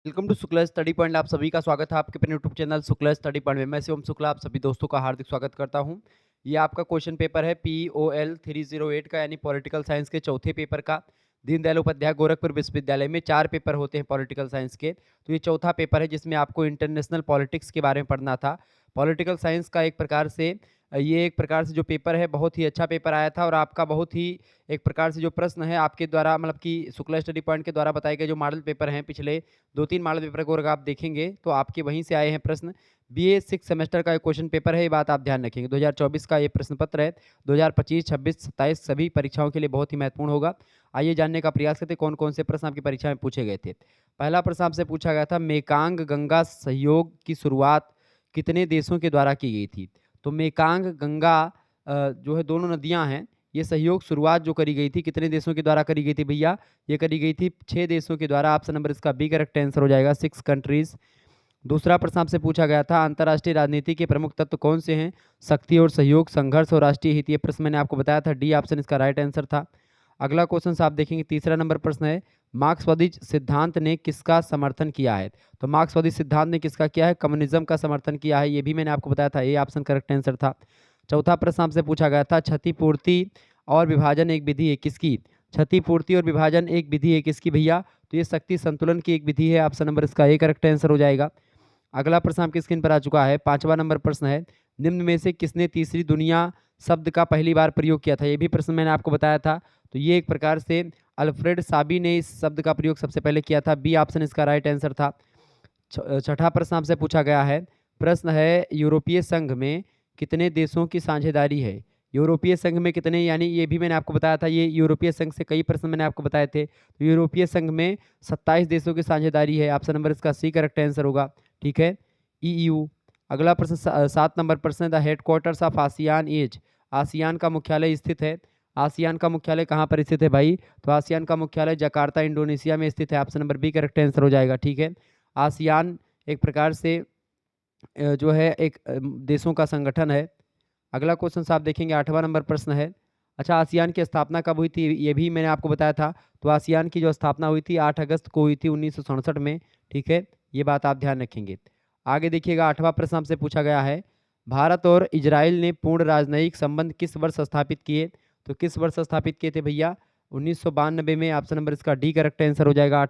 Welcome to Shukla Study Point. आप सभी का स्वागत है आपके अपने YouTube channel Shukla Study Point में। मैं शिवम शुक्ला आप सभी दोस्तों का हार्दिक स्वागत करता हूं। ये आपका क्वेश्चन पेपर है POL 308 का, यानी पॉलिटिकल साइंस के चौथे पेपर का। दीनदयाल उपाध्याय गोरखपुर विश्वविद्यालय में 4 पेपर होते हैं पॉलिटिकल साइंस के, तो ये चौथा पेपर है जिसमें आपको इंटरनेशनल पॉलिटिक्स के बारे में पढ़ना था। पॉलिटिकल साइंस का ये एक प्रकार से जो पेपर है बहुत ही अच्छा पेपर आया था, और आपका बहुत ही एक प्रकार से जो प्रश्न है आपके द्वारा मतलब कि शुक्ला स्टडी पॉइंट के द्वारा बताए गए जो मॉडल पेपर हैं पिछले 2-3 मॉडल पेपर को अगर आप देखेंगे तो आपके वहीं से आए हैं प्रश्न। BA 6 सेमेस्टर का एक क्वेश्चन पेपर है, ये बात आप ध्यान रखेंगे। 2024 का ये प्रश्न पत्र है। 2025, 26, 27 सभी परीक्षाओं के लिए बहुत ही महत्वपूर्ण होगा। आइए जानने का प्रयास करते कौन कौन से प्रश्न आपकी परीक्षा में पूछे गए थे। पहला प्रश्न आपसे पूछा गया था, मेकांग गंगा सहयोग की शुरुआत कितने देशों के द्वारा की गई थी। तो मेकांग गंगा जो है दोनों नदियां हैं, ये सहयोग शुरुआत जो करी गई थी कितने देशों के द्वारा करी गई थी भैया। ये करी गई थी 6 देशों के द्वारा। ऑप्शन नंबर इसका बी करेक्ट आंसर हो जाएगा, 6 कंट्रीज। दूसरा प्रश्न आपसे पूछा गया था, अंतर्राष्ट्रीय राजनीति के प्रमुख तत्व कौन से हैं। शक्ति और सहयोग, संघर्ष और राष्ट्रीय हित। ये प्रश्न मैंने आपको बताया था, डी ऑप्शन इसका राइट आंसर था। अगला क्वेश्चन आप देखेंगे, तीसरा नंबर प्रश्न है, मार्क्सवादी सिद्धांत ने किसका समर्थन किया है। तो मार्क्सवादी सिद्धांत ने किसका किया है, कम्युनिज्म का समर्थन किया है। ये भी मैंने आपको बताया था, ये ऑप्शन करेक्ट आंसर था। चौथा प्रश्न आपसे पूछा गया था, क्षतिपूर्ति और विभाजन एक विधि है किसकी। क्षतिपूर्ति और विभाजन एक विधि है किसकी भैया। तो ये शक्ति संतुलन की एक विधि है। ऑप्शन नंबर इसका ए करेक्ट आंसर हो जाएगा। अगला प्रश्न आपकी स्क्रीन पर आ चुका है, पांचवा नंबर प्रश्न है, निम्न में से किसने तीसरी दुनिया शब्द का पहली बार प्रयोग किया था। ये भी प्रश्न मैंने आपको बताया था। तो ये एक प्रकार से अल्फ्रेड साबी ने इस शब्द का प्रयोग सबसे पहले किया था। बी ऑप्शन इसका राइट आंसर था। छठा प्रश्न आपसे पूछा गया है, प्रश्न है, यूरोपीय संघ में कितने देशों की साझेदारी है। यूरोपीय संघ में कितने, यानी ये भी मैंने आपको बताया था, ये यूरोपीय संघ से कई प्रश्न मैंने आपको बताए थे। तो यूरोपीय संघ में 27 देशों की साझेदारी है। ऑप्शन नंबर इसका सी करेक्ट आंसर होगा। ठीक है, EU। अगला प्रश्न 7 नंबर प्रश्न, the headquarters of ASEAN is. ASEAN का मुख्यालय स्थित है। आसियान का मुख्यालय कहाँ पर स्थित है भाई। तो आसियान का मुख्यालय जकार्ता इंडोनेशिया में स्थित है। Option number B correct answer हो जाएगा। ठीक है, आसियान एक प्रकार से जो है एक देशों का संगठन है। अगला क्वेश्चन आप देखेंगे, 8वां नंबर प्रश्न है, अच्छा आसियान की स्थापना कब हुई थी। ये भी मैंने आपको बताया था। तो आसियान की जो स्थापना हुई थी 8 अगस्त को हुई थी 1967 में। ठीक है, ये बात आप ध्यान रखेंगे। आगे देखिएगा, 8वां प्रश्न आपसे पूछा गया है, भारत और इजराइल ने पूर्ण राजनयिक संबंध किस वर्ष स्थापित किए। तो किस वर्ष स्थापित किए थे भैया, 1992 में। ऑप्शन नंबर इसका डी करेक्ट आंसर हो जाएगा।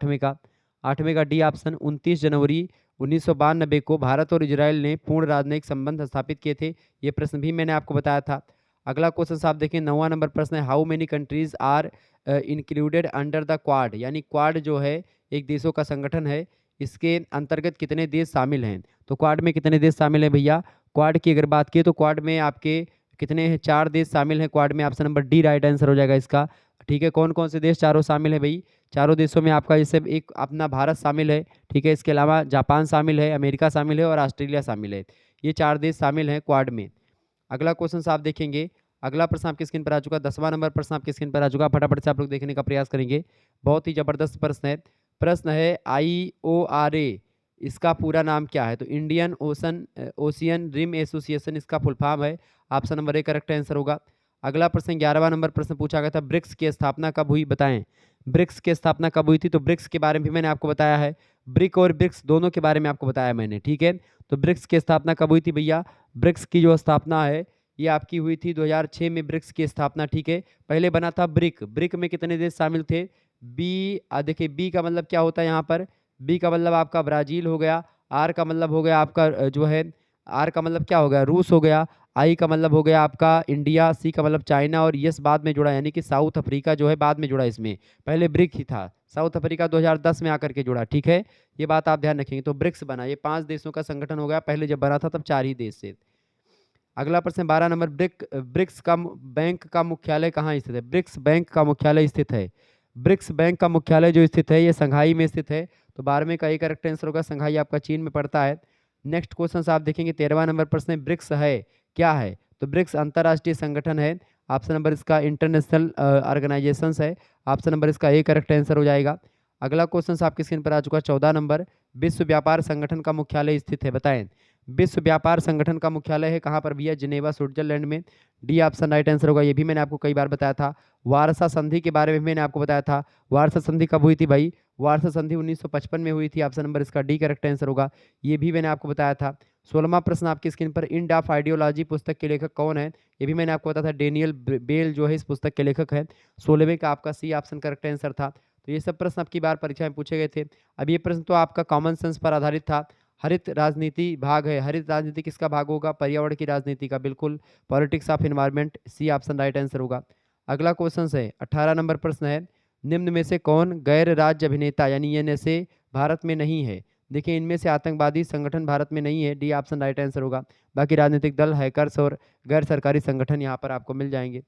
8वें का डी ऑप्शन, 29 जनवरी 1992 को भारत और इजराइल ने पूर्ण राजनयिक संबंध स्थापित किए थे। ये प्रश्न भी मैंने आपको बताया था। अगला क्वेश्चन आप देखें, 9वां नंबर प्रश्न है, how many countries are included under the Quad. यानी क्वाड जो है एक देशों का संगठन है, इसके अंतर्गत कितने देश शामिल हैं। तो क्वाड में कितने देश शामिल हैं भैया। क्वाड की अगर बात की तो क्वाड में आपके कितने हैं, 4 देश शामिल हैं क्वाड में। Option number D right answer हो जाएगा इसका। ठीक है, कौन कौन से देश चारों शामिल है भाई। चारों देशों में आपका जैसे एक अपना भारत शामिल है। ठीक है, इसके अलावा जापान शामिल है, अमेरिका शामिल है और ऑस्ट्रेलिया शामिल है। ये 4 देश शामिल हैं क्वाड में। अगला क्वेश्चन आप देखेंगे, अगला प्रश्न आपकी स्क्रीन पर आ चुका, 10वां नंबर प्रश्न आपकी स्क्रीन पर आ चुका। फटाफट से आप लोग देखने का प्रयास करेंगे, बहुत ही जबरदस्त प्रश्न है। प्रश्न है, IORA इसका पूरा नाम क्या है। तो इंडियन ओशियन रिम एसोसिएशन इसका फुल फॉर्म है। Option number A correct answer होगा। अगला प्रश्न 11वां नंबर प्रश्न पूछा गया था, ब्रिक्स की स्थापना कब हुई बताएं। ब्रिक्स की स्थापना कब हुई थी। तो ब्रिक्स के बारे में भी मैंने आपको बताया है, ब्रिक और ब्रिक्स दोनों के बारे में आपको बताया मैंने। ठीक है, तो ब्रिक्स की स्थापना कब हुई थी भैया। ब्रिक्स की जो स्थापना है ये आपकी हुई थी 2006 में, ब्रिक्स की स्थापना। ठीक है, पहले बना था ब्रिक। ब्रिक में कितने देश शामिल थे, बी देखिए बी का मतलब क्या होता है यहाँ पर। बी का मतलब आपका ब्राजील हो गया। आर का मतलब हो गया आपका जो है, आर का मतलब क्या हो गया, रूस हो गया। आई का मतलब हो गया आपका इंडिया। सी का मतलब चाइना। और यस बाद में जुड़ा, यानी कि साउथ अफ्रीका जो है बाद में जुड़ा इसमें, पहले ब्रिक ही था। साउथ अफ्रीका 2010 में आकर के जुड़ा। ठीक है, ये बात आप ध्यान रखेंगे। तो ब्रिक्स बना, ये 5 देशों का संगठन हो गया। पहले जब बना था तब 4 ही देश से। अगला प्रश्न 12 नंबर, ब्रिक्स का बैंक का मुख्यालय कहाँ स्थित है। ब्रिक्स बैंक का मुख्यालय स्थित है, ब्रिक्स बैंक का मुख्यालय जो स्थित है ये संघाई में स्थित है। तो 12वें का एक करेक्ट आंसर होगा, संघाई आपका चीन में पड़ता है। नेक्स्ट क्वेश्चन आप देखेंगे, 13वां नंबर प्रश्न है, ब्रिक्स है क्या है। तो ब्रिक्स अंतरराष्ट्रीय संगठन है। ऑप्शन नंबर इसका इंटरनेशनल ऑर्गेनाइजेशन है। ऑप्शन नंबर इसका एक करेक्ट आंसर हो जाएगा। अगला क्वेश्चन आपकी स्क्रीन पर आ चुका है, 14 नंबर, विश्व व्यापार संगठन का मुख्यालय स्थित है बताएं। विश्व व्यापार संगठन का मुख्यालय है कहाँ पर भैया? जिनेवा, स्विट्जरलैंड में। डी ऑप्शन राइट आंसर होगा। ये भी मैंने आपको कई बार बताया था। वारसा संधि के बारे में मैंने आपको बताया था। वारसा संधि कब हुई थी भाई? वारसा संधि 1955 में हुई थी। ऑप्शन नंबर इसका डी करेक्ट आंसर होगा। ये भी मैंने आपको बताया था। 16वां प्रश्न आपकी स्क्रीन पर, इंड ऑफ आइडियोलॉजी पुस्तक के लेखक कौन है? ये भी मैंने आपको बताया था, डेनियल बेल जो है इस पुस्तक के लेखक है। 16वें का आपका सी ऑप्शन करेक्ट आंसर था। तो ये सब प्रश्न आपकी बार परीक्षा में पूछे गए थे। अब ये प्रश्न तो आपका कॉमन सेंस पर आधारित था। हरित राजनीति भाग है। हरित राजनीति किसका भाग होगा? पर्यावरण की राजनीति का, बिल्कुल। Politics of environment, C option right answer होगा। अगला क्वेश्चन है 18 नंबर प्रश्न है, निम्न में से कौन गैर राज्य अभिनेता यानी एनएसए भारत में नहीं है? देखिए इनमें से आतंकवादी संगठन भारत में नहीं है। डी ऑप्शन राइट आंसर होगा। बाकी राजनीतिक दल, हैकर्स और गैर सरकारी संगठन यहाँ पर आपको मिल जाएंगे।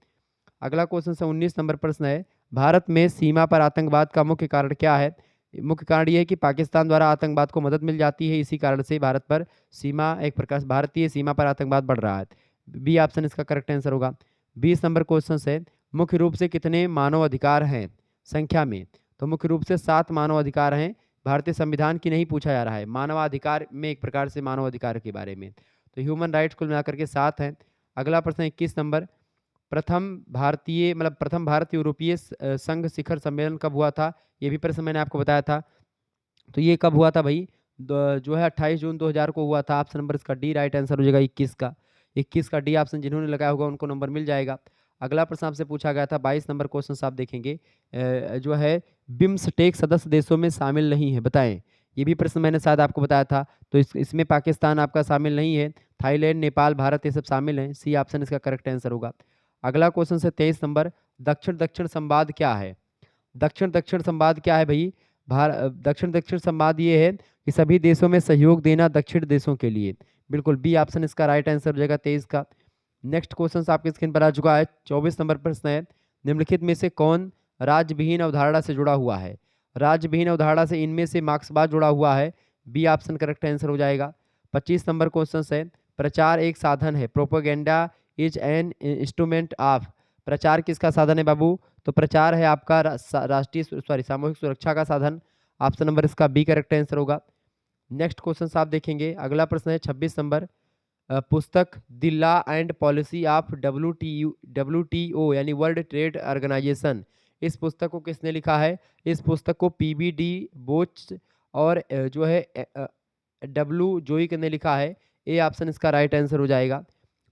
अगला क्वेश्चन से 19 नंबर प्रश्न है, भारत में सीमा पर आतंकवाद का मुख्य कारण क्या है? मुख्य कारण ये है कि पाकिस्तान द्वारा आतंकवाद को मदद मिल जाती है, इसी कारण से भारत पर सीमा, एक प्रकार से भारतीय सीमा पर आतंकवाद बढ़ रहा है। बी ऑप्शन इसका करेक्ट आंसर होगा। 20 नंबर क्वेश्चन है, मुख्य रूप से कितने मानव अधिकार हैं संख्या में? तो मुख्य रूप से 7 मानव अधिकार हैं। भारतीय संविधान की नहीं पूछा जा रहा है, मानवाधिकार में एक प्रकार से मानव अधिकार के बारे में। तो ह्यूमन राइट्स कुल मिलाकर के 7 हैं। अगला प्रश्न 21 नंबर, प्रथम भारत यूरोपीय संघ शिखर सम्मेलन कब हुआ था? ये भी प्रश्न मैंने आपको बताया था। तो ये कब हुआ था भाई? जो है 28 जून 2000 को हुआ था। ऑप्शन नंबर इसका डी राइट आंसर हो जाएगा। 21 का, 21 का डी ऑप्शन जिन्होंने लगाया होगा उनको नंबर मिल जाएगा। अगला प्रश्न आपसे पूछा गया था 22 नंबर क्वेश्चन आप देखेंगे, जो है बिम्स्टेक सदस्य देशों में शामिल नहीं है, बताएं। ये भी प्रश्न मैंने शायद आपको बताया था। तो इसमें पाकिस्तान आपका शामिल नहीं है। थाईलैंड, नेपाल, भारत ये सब शामिल हैं। सी ऑप्शन इसका करेक्ट आंसर होगा। अगला क्वेश्चन से 23 नंबर, दक्षिण दक्षिण संवाद क्या है? दक्षिण दक्षिण संवाद क्या है भाई? दक्षिण दक्षिण संवाद ये है कि सभी देशों में सहयोग देना दक्षिण देशों के लिए, बिल्कुल। बी ऑप्शन इसका राइट आंसर हो जाएगा 23 का। नेक्स्ट क्वेश्चन आपकी स्क्रीन पर आ चुका है। 24 नंबर प्रश्न है, निम्नलिखित में से कौन राज्यविहीन अवधारणा से जुड़ा हुआ है? राज्यविहीन अवधारणा से इनमें से मार्क्सवाद जुड़ा हुआ है। बी ऑप्शन करेक्ट आंसर हो जाएगा। 25 नंबर क्वेश्चन है, प्रचार एक साधन है, propaganda is an instrument of. प्रचार किसका साधन है बाबू? तो प्रचार है आपका राष्ट्रीय सामूहिक सुरक्षा का साधन। ऑप्शन नंबर इसका बी करेक्ट आंसर होगा। नेक्स्ट क्वेश्चन आप देखेंगे। अगला प्रश्न है 26 नंबर, पुस्तक the law and policy of WTO यानी वर्ल्ड ट्रेड ऑर्गेनाइजेशन, इस पुस्तक को किसने लिखा है? इस पुस्तक को PBD बोच और जो है W जोइक ने लिखा है। ए ऑप्शन इसका राइट आंसर हो जाएगा।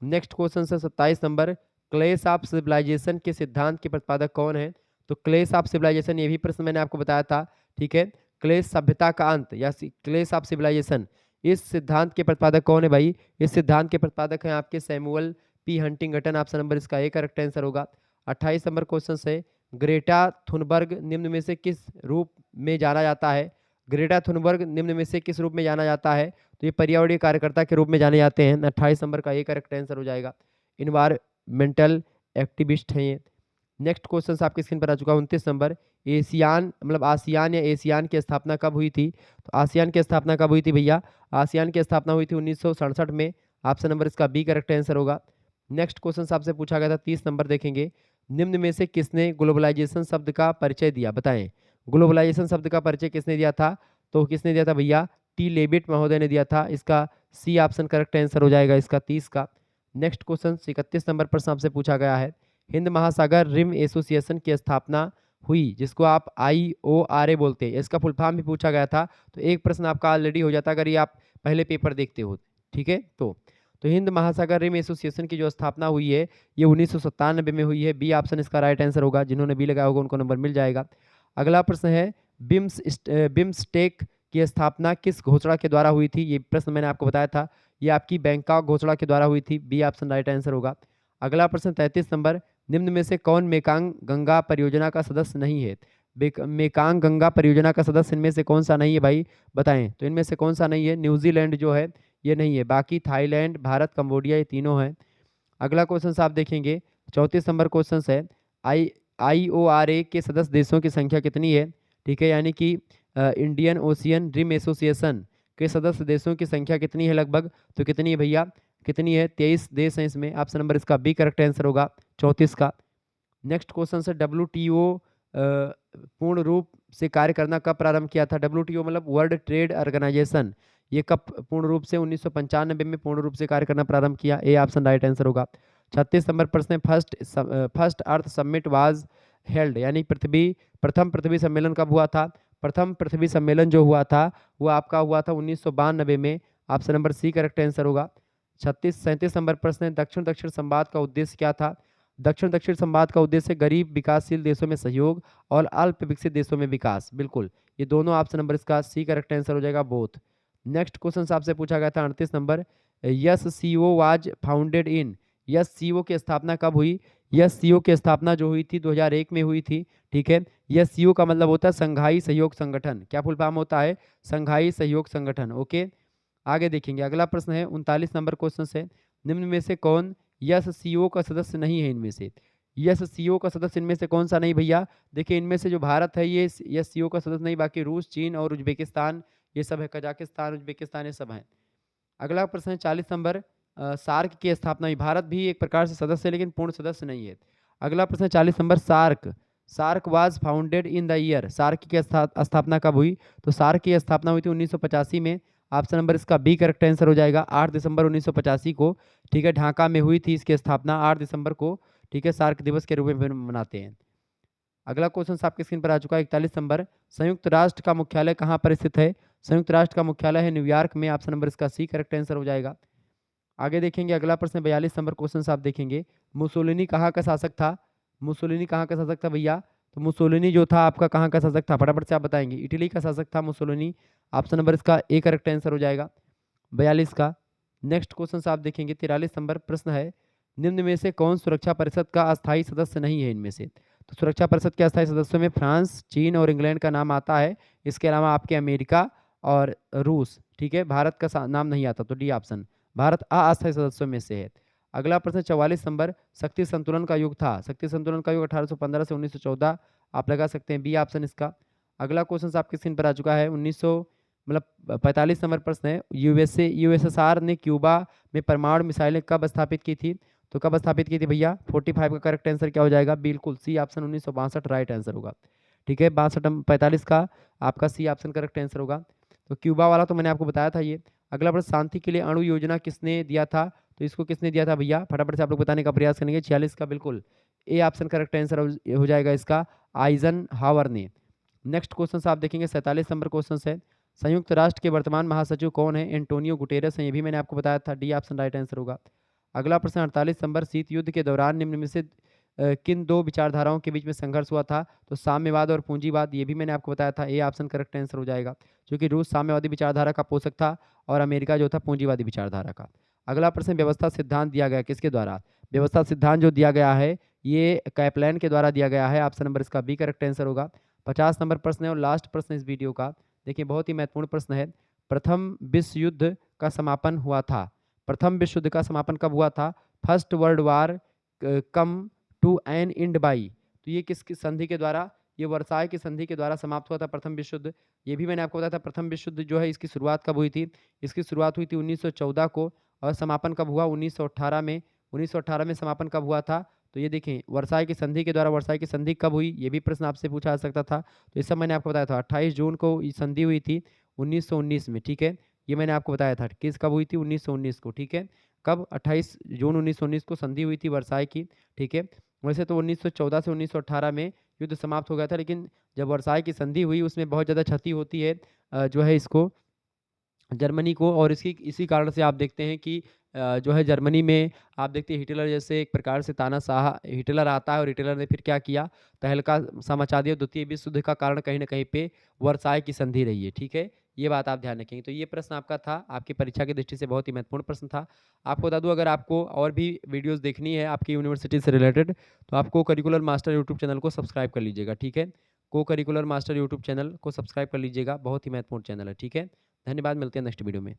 नेक्स्ट क्वेश्चन है 27 नंबर, क्लेश ऑफ सिविलाइजेशन के सिद्धांत के प्रतिपादक कौन है? तो क्लेश ऑफ सिविलाइजेशन, ये भी प्रश्न मैंने आपको बताया था, ठीक है। क्लेश सभ्यता का अंत या क्लेश ऑफ सिविलाइजेशन, इस सिद्धांत के प्रतिपादक कौन है भाई? इस सिद्धांत के प्रतिपादक हैं आपके Samuel P Huntington. Option number इसका ए करेक्ट आंसर होगा। 28 नंबर क्वेश्चन है, ग्रेटा थुनबर्ग निम्न में से किस रूप में जाना जाता है? ग्रेटा थुनबर्ग निम्न में से किस रूप में जाना जाता है? तो ये पर्यावरणीय कार्यकर्ता के रूप में जाने जाते हैं। 28 नंबर का ये करेक्ट आंसर हो जाएगा। इन्वायरमेंटल एक्टिविस्ट हैं ये। नेक्स्ट क्वेश्चन आपकी स्क्रीन पर आ चुका है 29 नंबर, आसियान या एशियान की स्थापना कब हुई थी? तो आसियान की स्थापना कब हुई थी भैया? आसियान की स्थापना हुई थी 1967 में। ऑप्शन नंबर इसका बी करेक्ट आंसर होगा। नेक्स्ट क्वेश्चन आपसे पूछा गया था 30 नंबर देखेंगे, निम्न में से किसने ग्लोबलाइजेशन शब्द का परिचय दिया, बताएं। ग्लोबलाइजेशन शब्द का परिचय किसने दिया था? तो किसने दिया था भैया? टी लेबिट महोदय ने दिया था। इसका सी ऑप्शन करेक्ट आंसर हो जाएगा इसका 30 का। नेक्स्ट क्वेश्चन 31 नंबर प्रश्न आपसे पूछा गया है, हिंद महासागर रिम एसोसिएशन की स्थापना हुई जिसको आप IORA बोलते हैं, इसका फुल फॉर्म भी पूछा गया था। तो एक प्रश्न आपका ऑलरेडी हो जाता अगर ये आप पहले पेपर देखते हो, ठीक है। तो हिंद महासागर रिम एसोसिएशन की जो स्थापना हुई है ये 1997 में हुई है। बी ऑप्शन इसका राइट आंसर होगा। जिन्होंने बी लगाया होगा उनको नंबर मिल जाएगा। अगला प्रश्न है, बिम्स्टेक की स्थापना किस घोषणा के द्वारा हुई थी? ये प्रश्न मैंने आपको बताया था, ये आपकी बैंकॉक घोषणा के द्वारा हुई थी। बी ऑप्शन राइट आंसर होगा। अगला प्रश्न 33 नंबर, निम्न में से कौन मेकांग गंगा परियोजना का सदस्य नहीं है? मेकांग गंगा परियोजना का सदस्य इनमें से कौन सा नहीं है भाई, बताएं। तो इनमें से कौन सा नहीं है? न्यूजीलैंड जो है ये नहीं है, बाकी थाईलैंड, भारत, कंबोडिया ये तीनों हैं। अगला क्वेश्चन आप देखेंगे 34 नंबर क्वेश्चन है, IORA के सदस्य देशों की संख्या कितनी है? ठीक है, यानी कि इंडियन ओशियन रिम एसोसिएशन के सदस्य देशों की संख्या कितनी है लगभग? तो कितनी है भैया? कितनी है? 23 देश हैं इसमें। ऑप्शन नंबर इसका बी करेक्ट आंसर होगा 34 का। नेक्स्ट क्वेश्चन है, WTO पूर्ण रूप से कार्य करना कब प्रारंभ किया था? WTO मतलब वर्ल्ड ट्रेड ऑर्गेनाइजेशन, ये कब पूर्ण रूप से 1995 में पूर्ण रूप से कार्य करना प्रारंभ किया? ए ऑप्शन राइट आंसर होगा। 36 नंबर प्रश्न है, first earth summit was held, यानी प्रथम पृथ्वी सम्मेलन कब हुआ था? प्रथम पृथ्वी सम्मेलन जो हुआ था वो आपका हुआ था 1992 में। Option number C correct answer होगा। 37 नंबर प्रश्न है, दक्षिण दक्षिण संवाद का उद्देश्य क्या था? दक्षिण दक्षिण संवाद का उद्देश्य गरीब विकासशील देशों में सहयोग और अल्प विकसित देशों में विकास। बिल्कुल, ये दोनों ऑप्शन नंबर इसका सी करेक्ट आंसर हो जाएगा, बोथ। नेक्स्ट क्वेश्चन आपसे पूछा गया था 38 number, yes CO was founded in, yes CO की स्थापना कब हुई? यस सीओ की स्थापना जो हुई थी 2001 में हुई थी। ठीक है, यस सीओ का मतलब होता है संघाई सहयोग संगठन। क्या फुल फॉर्म होता है? संघाई सहयोग संगठन। ओके, आगे देखेंगे। अगला प्रश्न है 39 नंबर क्वेश्चन से, निम्न में से कौन यस सीओ का सदस्य नहीं है? इनमें से यस सीओ का सदस्य इनमें से कौन सा नहीं भैया? देखिए, इनमें से जो भारत है ये यस सीओ का सदस्य नहीं, बाकी रूस, चीन और उज्बेकिस्तान ये सब है, कजाकिस्तान, उज्बेकिस्तान ये सब हैं। अगला प्रश्न है 40 नंबर, सार्क की स्थापना हुई। भारत भी एक प्रकार से सदस्य है लेकिन पूर्ण सदस्य नहीं है। अगला प्रश्न है 40 नंबर, SAARC was founded in the year, SAARC की स्थापना कब हुई? तो सार्क की स्थापना हुई थी 1985 में। ऑप्शन नंबर इसका बी करेक्ट आंसर हो जाएगा, 8 दिसंबर 1985 को। ठीक है, ढाका में हुई थी इसकी स्थापना 8 दिसंबर को। ठीक है, सार्क दिवस के रूप में भी मनाते हैं। अगला क्वेश्चन आपकी स्क्रीन पर आ चुका है 41 नंबर, संयुक्त राष्ट्र का मुख्यालय कहाँ पर स्थित है? संयुक्त राष्ट्र का मुख्यालय है न्यूयॉर्क में। ऑप्शन नंबर इसका सी करेक्ट आंसर हो जाएगा। आगे देखेंगे अगला प्रश्न 42 नंबर क्वेश्चन आप देखेंगे, मुसोलिनी कहाँ का शासक था? मुसोलिनी कहाँ का शासक था भैया? तो मुसोलिनी जो था आपका कहाँ का शासक था, फटाफट से आप बताएंगे। इटली का शासक था मुसोलिनी। ऑप्शन नंबर इसका ए करेक्ट आंसर हो जाएगा 42 का। नेक्स्ट क्वेश्चन आप देखेंगे 43 नंबर प्रश्न है, निम्न में से कौन सुरक्षा परिषद का अस्थायी सदस्य नहीं है? इनमें से तो सुरक्षा परिषद के अस्थायी सदस्यों में फ्रांस, चीन और इंग्लैंड का नाम आता है। इसके अलावा आपके अमेरिका और रूस। ठीक है, भारत का नाम नहीं आता, तो डी ऑप्शन, भारत अस्थायी सदस्यों में से है। अगला प्रश्न 44 नंबर, शक्ति संतुलन का युग था। शक्ति संतुलन का युग 1815 से 1914, आप लगा सकते हैं बी ऑप्शन इसका। अगला क्वेश्चन आपके स्क्रीन पर आ चुका है 1900 मतलब 45 नंबर प्रश्न है, यूएसएसआर ने क्यूबा में परमाणु मिसाइलें कब स्थापित की थी? तो कब स्थापित की थी भैया? 45 का करेक्ट आंसर क्या हो जाएगा? बिल्कुल सी ऑप्शन 1962 राइट आंसर होगा। ठीक है, 45 का आपका सी ऑप्शन करेक्ट आंसर होगा। तो क्यूबा वाला तो मैंने आपको बताया था ये। अगला प्रश्न, शांति के लिए अणु योजना किसने दिया था? तो इसको किसने दिया था भैया? फटाफट से आप लोग बताने का प्रयास करेंगे। 46 का बिल्कुल ए ऑप्शन करेक्ट आंसर हो जाएगा इसका, आइजन हावर ने। नेक्स्ट क्वेश्चन आप देखेंगे 47 नंबर क्वेश्चन है, संयुक्त राष्ट्र के वर्तमान महासचिव कौन है? एंटोनियो गुटेरेस हैं, ये भी मैंने आपको बताया था, डी ऑप्शन राइट आंसर होगा। अगला प्रश्न 48 नंबर, शीत युद्ध के दौरान निम्न में से किन दो विचारधाराओं के बीच में संघर्ष हुआ था? तो साम्यवाद और पूंजीवाद, ये भी मैंने आपको बताया था, ए ऑप्शन करेक्ट आंसर हो जाएगा, क्योंकि रूस साम्यवादी विचारधारा का पोषक था और अमेरिका जो था पूंजीवादी विचारधारा का। अगला प्रश्न, व्यवस्था सिद्धांत दिया गया किसके द्वारा? व्यवस्था सिद्धांत जो दिया गया है ये कैपलैन के द्वारा दिया गया है। ऑप्शन नंबर इसका बी करेक्ट आंसर होगा। 50 नंबर प्रश्न है और लास्ट प्रश्न इस वीडियो का, देखिए बहुत ही महत्वपूर्ण प्रश्न है, प्रथम विश्व युद्ध का समापन हुआ था। प्रथम विश्व युद्ध का समापन कब हुआ था? First World War come to an end by, तो ये किस संधि के द्वारा? ये वर्साय की संधि के द्वारा समाप्त हुआ था प्रथम विश्व युद्ध। ये भी मैंने आपको बताया था प्रथम विश्व युद्ध जो है इसकी शुरुआत कब हुई थी? इसकी शुरुआत हुई थी 1914 को और समापन कब हुआ? 1918 में। 1918 में समापन कब हुआ था? तो ये देखें वर्साय की संधि के द्वारा। वर्साय की संधि कब हुई? ये भी प्रश्न आपसे पूछा जा सकता था, तो इस सब मैंने आपको बताया था 28 जून को ये संधि हुई थी 1919 में। ठीक है, ये मैंने आपको बताया था किस कब हुई थी? 1919 को। ठीक है, कब? 28 जून 1919 को संधि हुई थी वर्साय की। ठीक है, वैसे तो 1914 से 1918 में युद्ध समाप्त हो गया था, लेकिन जब वर्साय की संधि हुई उसमें बहुत ज़्यादा क्षति होती है जो है इसको जर्मनी को, और इसी कारण से आप देखते हैं कि जो है जर्मनी में आप देखते हैं हिटलर जैसे एक प्रकार से तानाशाह हिटलर आता है, और हिटलर ने फिर क्या किया? तहलका सा मचा दिया। द्वितीय विश्व युद्ध का कारण कहीं न कहीं पे वर्साय की संधि रही है। ठीक है, ये बात आप ध्यान रखेंगे। तो ये प्रश्न आपका था, आपकी परीक्षा की दृष्टि से बहुत ही महत्वपूर्ण प्रश्न था। आपको बता दूँ, अगर आपको और भी वीडियोज़ देखनी है आपकी यूनिवर्सिटी से रिलेटेड, तो आप को करिकुलर मास्टर यूट्यूब चैनल को सब्सक्राइब कर लीजिएगा। ठीक है, को करिकुलर मास्टर यूट्यूब चैनल को सब्सक्राइब कर लीजिएगा, बहुत ही महत्वपूर्ण चैनल है। ठीक है, धन्यवाद, मिलते हैं नेक्स्ट वीडियो में।